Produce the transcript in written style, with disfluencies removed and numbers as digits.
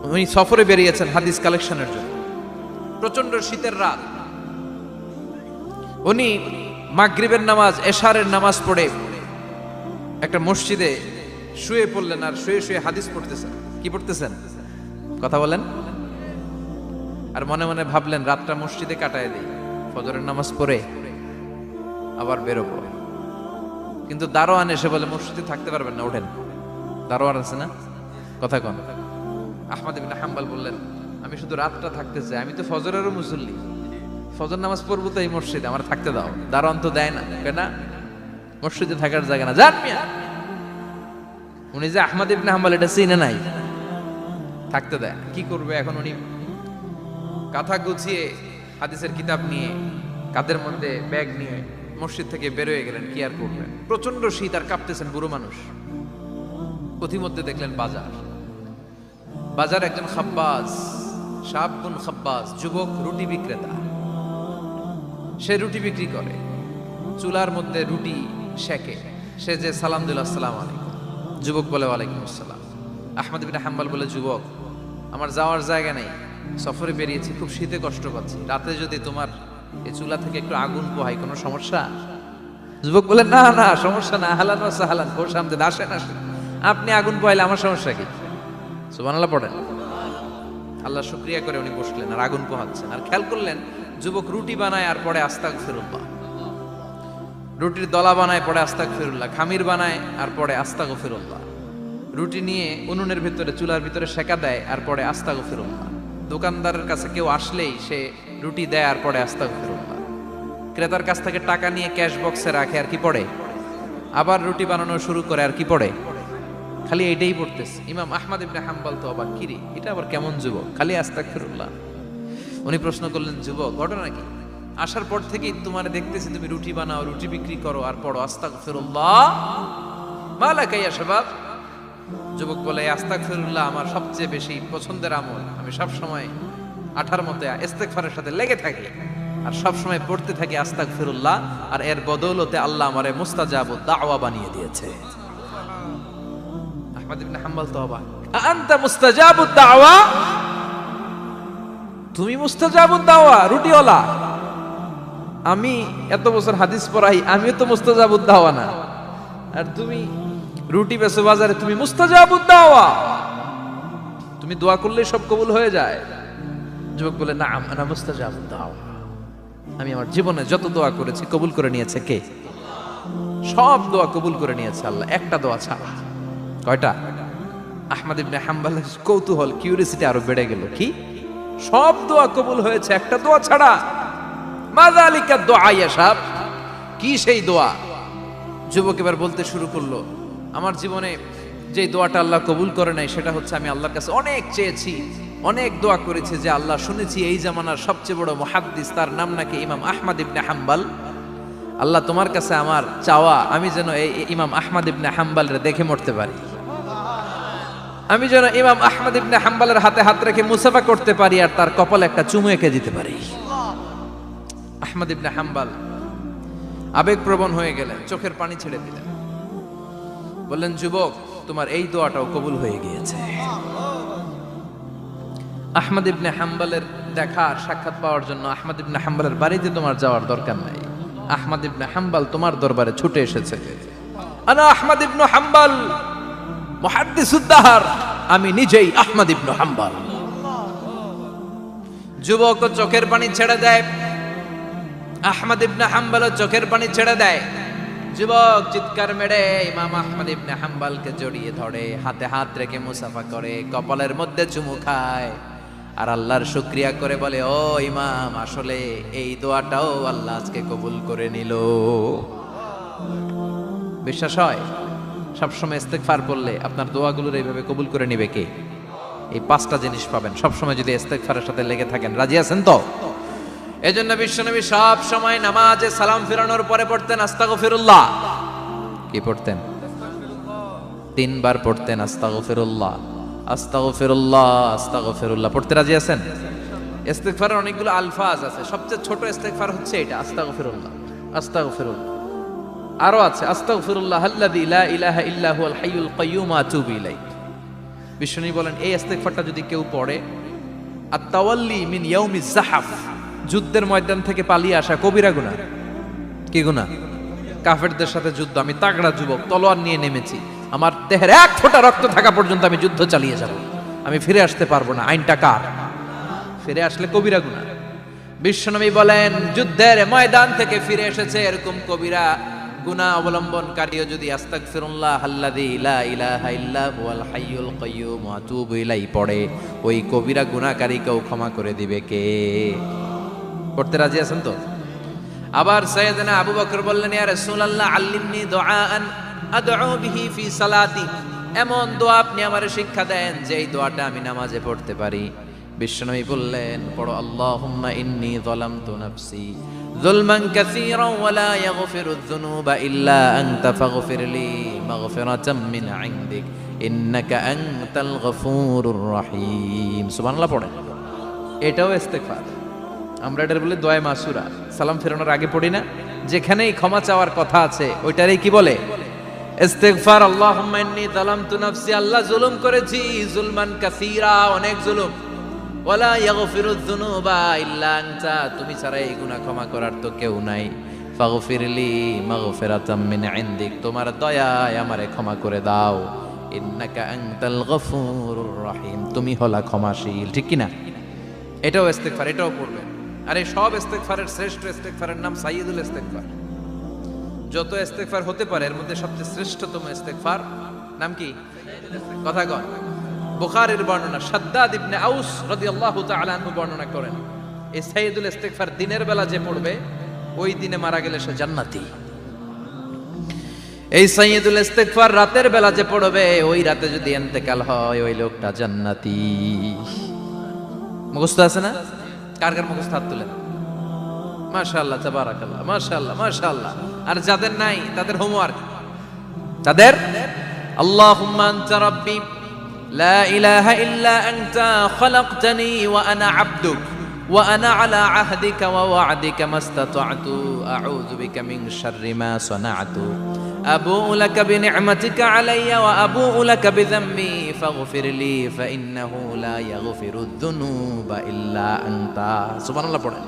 উনি সফরে বেরিয়েছেন হাদিস কালেকশনের জন্য। প্রচন্ড শীতের রাত, উনি মাগরিবের নামাজ, এশারের নামাজ পড়ে একটা মসজিদে শুয়ে পড়লেন, আর শুয়ে শুয়ে হাদিস পড়তেছেন। কি পড়তেছেন? কথা বলেন। আর মনে মনে ভাবলেন রাতটা মসজিদে কাটায় দিই, ফজরের নামাজ পড়ে আবার বেরোবো। কিন্তু দারোয়ান এসে বলে মসজিদে থাকতে পারবেন না, ওঠেন। দারোয়ান আছে না, কথা কন। আহমদ ইবনে হাম্বল বললেন আমি শুধু রাতটা থাকতে চাই, আমি তো ফজরেরও মুসল্লি, ফজর নামাজ পড়বো তো এই মসজিদে, আমার থাকতে দাও। দারোয়ান তো দেয় না, কেন? মসজিদে থাকার জায়গা না, যান মিয়া। উনি যে আহমদ ইবনে হাম্বল এটা চিনে নাই, থাকতে দেয়। কি করবে এখন? উনি কাঁথা গুছিয়ে হাদিসের কিতাব নিয়ে কাঁধের মধ্যে ব্যাগ নিয়ে মসজিদ থেকে বেরোয় গেলেন। কি আর করবেন, প্রচন্ড শীত, আর কাঁপতেছেন, বুড়ো মানুষ। পথিমধ্যে দেখলেন বাজার, বাজার একজন খাব্বাজ, শাবুন খাব্বাজ, যুবক রুটি বিক্রেতা। সে রুটি বিক্রি করে, চুলার মধ্যে রুটি সেকে। সে যে সালাম দিল আসসালামু আলাইকুম, যুবক বলে ওয়ালাইকুম আসসালাম। আহমদ ইবনে হাম্বল বলে যুবক আমার যাওয়ার জায়গা নেই, সফরে বেরিয়েছি, খুব শীতে কষ্ট পাচ্ছি, রাতে যদি তোমার এই চুলা থেকে একটু আগুন পোহাই কোনো সমস্যা? যুবক বলে না না সমস্যা না, আহলান ওয়া সাহলান, বসে আমতে আসেন আসেন, আপনি আগুন পোহাইলে আমার সমস্যা কি? সুবহানাল্লাহ পড়েন। আল্লাহ শুকরিয়া করে উনি বসলেন আর আগুন পোহাচ্ছেন। আর খেয়াল করলেন যুবক রুটি বানায় আর পরে আস্তাগফিরুল্লাহ, রুটির দলা বানায় পরে আস্তাগফিরুল্লাহ, খামির বানায় আর পরে আস্তাগফিরুল্লাহ, রুটি নিয়ে উনুনের ভিতরে চুলার ভিতরে সেকা দেয় আর পরে আস্তাগফিরুল্লাহ। দোকানদারের কাছে কেউ আসলেই সে রুটি দেয় আর পরে আস্তাগফিরুল্লাহ। ক্রেতার কাছ থেকে টাকা নিয়ে ক্যাশ বক্সে রাখে আর কি পড়ে, আবার রুটি বানানো শুরু করে আর কি পড়ে, খালি এইটাই পড়তেছে। ইমাম আহমদ ইবনে হাম্বল তো অবাক, কিরে এটা আবার কেমন যুবক, খালি আস্তাগফিরুল্লাহ। উনি প্রশ্ন করলেন যুবক ঘটনা কি? আসার পর থেকেই তোমার দেখতেছি তুমি রুটি বানাও, রুটি বিক্রি করো আর পড়ো আস্তাগফিরুল্লাহ, মালাকা ইয়া শাবাব। যুবক বলে আস্তাগফিরুল্লাহ আমার সবচেয়ে বেশি পছন্দের আমল, আমি সব সময় আঠার মতো ইস্তেগফারের সাথে লেগে থাকি আর সব সময় পড়তে থাকি আস্তাগফিরুল্লাহ, আর এর বদৌলতে আল্লাহ আমারে মুস্তাজাবুদ দাওয়া বানিয়ে দিয়েছে। আহমদ ইবনে হাম্বল তো অবাক, আনতা মুস্তাজাবুদ দাওয়া, তুমি মুস্তাজাবুদ দাওয়া রুটিওয়ালা? আমি এত বছর হাদিস পড়াই, আমিও তো মুস্তাজাবুদ দাওয়া না, আর তুমি রুটি বেচো বাজারে, তুমি মুস্তাজাবুদ দাওয়া, তুমি দোয়া করলেই সব কবুল হয়ে যায়? যুবক বলে না আনা মুস্তাজাবুদ দাওয়া, আমি আমার জীবনে যত দোয়া করেছি কবুল করে নিয়েছে কে? সব দোয়া কবুল করে নিয়েছে আল্লাহ, একটা দোয়া ছাড়া। কয়টা? আহমদ ইবনে হাম্বলের কৌতূহল, কিউরিয়াসিটি আরো বেড়ে গেল। কি? সব দোয়া কবুল হয়েছে একটা দোয়া ছাড়া? মাযালিকা দোয়া ইয়া শাব, কি সেই দোয়া? যুবক এবার বলতে শুরু করলো আমার জীবনে যে দোয়াটা আল্লাহ কবুল করে নাই সেটা হচ্ছে আমি আল্লাহর কাছে অনেক চেয়েছি, অনেক দোয়া করেছি যে আল্লাহ শুনেছি এই জামানার সবচেয়ে বড় মুহাদ্দিস, তার নাম নাকি ইমাম আহমদ ইবনে হাম্বল। আল্লাহ তোমার কাছে আমার চাওয়া আমি যেন এই ইমাম আহমদ ইবনে হাম্বলের দেখে মরতে পারি, আমি যেন ইমাম আহমদ ইবনে হাম্বলের হাতে হাত রেখে মুসাফা করতে পারি আর তার কপালে একটা চুমু এঁকে দিতে পারি। আহমদ ইবনে হাম্বল আবেগপ্রবণ হয়ে গেলেন, চোখের পানি ছেড়ে দিলেন, বললেন যুবক তোমার এই দোয়াটাও কবুল হয়ে গিয়েছে। আহমদ ইবনে হাম্বলের দেখা সাক্ষাৎ পাওয়ার জন্য আহমদ ইবনে হাম্বলের বাড়িতে তোমার যাওয়ার দরকার নাই, আহমদ ইবনে হাম্বল তোমার দরবারে ছুটে এসেছে। আনা আহমদ ইবনে হাম্বল মুহাদ্দিসুদ দাহর, আমি নিজেই আহমদ ইবনে হাম্বল। যুবক চোখের পানি ছেড়ে দেয়, আহমদ ইবনে হাম্বল চোখের পানি ছেড়ে দেয়। যুবক চিৎকার মেরে ইমাম আহমদ ইবনে হাম্বলকে জড়িয়ে ধরে, হাতে হাত রেখে মুসাফা করে, কপালের মধ্যে চুমু খায় আর আল্লাহর শুকরিয়া করে বলে ও ইমাম আসলে এই দোয়াটাও আল্লাহ আজকে কবুল করে নিল। বিশ্বাস হয়? সবসময় ইস্তেগফার করলে আপনার দোয়াগুলোর এইভাবে কবুল করে নিবে কে? এই পাঁচটা জিনিস পাবেন সবসময় যদি ইস্তেগফারের সাথে লেগে থাকেন। রাজি আছেন তো? এজন্য বিশ্বনবী সব সময় নামাজে সালাম ফিরানোর পরে পড়তেন আস্তাগফিরুল্লাহ। কি পড়তেন? 3 বার পড়তেন আস্তাগফিরুল্লাহ, আস্তাগফিরুল্লাহ, আস্তাগফিরুল্লাহ। পড়তে রাজি আছেন? ইস্তেগফারের অনেকগুলো আলফাজ আছে, সবচেয়ে ছোট ইস্তেগফার হচ্ছে এটা আস্তাগফিরুল্লাহ, আস্তাগফিরুল্লাহ। আরো আছে আস্তাগফিরুল্লাহ আল্লাযী লা ইলাহা ইল্লা হুয়াল হাইয়ুল কাইয়্যুম আতুবু ইলাইহি। বিশ্বনবী বলেন এই ইস্তেগফারটা যদি কেউ পড়ে, আত-তাওয়াল্লি মিন ইয়াউমিজ যাহাফ, যুদ্ধের ময়দান থেকে পালিয়ে আসা কবিরা গুনাহ। কি গুনাহ? কাফেরদের সাথে যুদ্ধ, আমি তাগড়া যুবক, তলোয়ার নিয়ে নেমেছি, আমার দেহের এক ফোঁটা রক্ত থাকা পর্যন্ত আমি যুদ্ধ চালিয়ে যাব, আমি ফিরে আসতে পারবো না, আইনটা কার? ফিরে আসলে কবিরা গুনাহ। বিশ্বনবী বলেন যুদ্ধের ময়দান থেকে ফিরে এসেছে এরকম কবিরা গুনাহ অবলম্বনকারীও যদি আস্তাগফিরুল্লাহ আল্লাযী লা ইলাহা ইল্লা হুয়াল হাইয়ুল কাইয়্যুম ওয়া আতুবু ইলাইহি পড়ে, ওই কবিরা গুনাহকারীকেও ক্ষমা করে দিবে কে? পড়তে রাজি আছেন তো? আবার সাইয়েদনা আবু বকর বললেন, ইয়া রাসূলুল্লাহ আল্লিমনি দুআআন আদউ বিহি ফি সালাতি, এমন দোয়া আপনি আমারে শিক্ষা দেন যে এই দোয়াটা আমি নামাজে পড়তে পারি। বিশ্বনবী বললেন, পড়ো আল্লাহুম্মা ইন্নী যালামতু নাফসি যুলমান কাসীরান ওয়া লা ইয়াগফিরুয যুনুবা ইল্লা আনতা ফাগফিরলি মাগফিরাতাম মিন ইনদিক ইন্নাকা আনতাল গফুরুর রহিম। সুবহানাল্লাহ পড়েন, এটাও ইস্তেগফার। আমরা এটার বলে দোয়া মাসুরা, সালাম ফেরানোর আগে পড়ি না? যেখানেই ক্ষমা চাওয়ার কথা আছে ওইটারই কি বলে? ইস্তেগফার। আল্লাহুম্মা ইন্নী যালামতু নাফসি, আল্লাহ জুলুম করেছি, যুলমান কাসীরা, অনেক জুলুম, ওয়ালা ইয়াগফিরুয যুনুবা ইল্লা আনতা, তুমি ছাড়া এই গুনাহ ক্ষমা করার তো কেউ নাই, ফাগফিরলি মাগফিরাতাম মিন ইনদিক, তোমার দয়ায় আমারে ক্ষমা করে দাও, ইন্নাকা আনতাল গফুরুর রহিম, তুমি হলা ক্ষমাশীল। ঠিক কি না? এটাও ইস্তেগফার, এটাও পড়বেন। আর এই সব ইস্তেগফারের শ্রেষ্ঠ ইস্তেগফারের নাম সাইয়্যিদুল ইস্তেগফার। যত ইস্তেগফার হতে পারে এর মধ্যে সবচেয়ে শ্রেষ্ঠতম ইস্তেগফার নাম কি? কথা কন। বুখারীর বর্ণনা, শাদ্দাদ ইবনে আউস রাদিয়াল্লাহু তাআলা আনহু বর্ণনা করেন, এই সাইয়্যিদুল ইস্তেগফার দিনের বেলা যে পড়বে ওই দিনে মারা গেলে সে জান্নাতি। এই সাইয়্যিদুল ইস্তেগফার রাতের বেলা যে পড়বে ওই রাতে যদি ইন্তেকাল হয় ওই লোকটা জান্নাতি। মুখস্থ আছে না? কার কার মুখস্থ হাত তুলেন? মাশাআল্লাহ, তাবারাকাল্লাহ, মাশাআল্লাহ, মাশাআল্লাহ। আর যাদের নাই তাদের হোমওয়ার্ক, তাদের আল্লাহুম্মা আনতা রাব্বি লা ইলাহা ইল্লা আনতা খালাকতানি ওয়া আনা আবদুক ওয়া আনা আলা আহদিকা ওয়া ওয়া'দিকা মাস্তাতা'তু আউযু বিকা মিন শাররি মা সানা'তু আবুউ লাকা বিনি'মাতিকা আলাইয়া ওয়া আবুউ লাকা বিযামবি ফাগফিরলি ফাইন্নাহু লা ইয়াগফিরুয যুনুবা ইল্লা আনতা। সুবহানাল্লাহ পড়েন।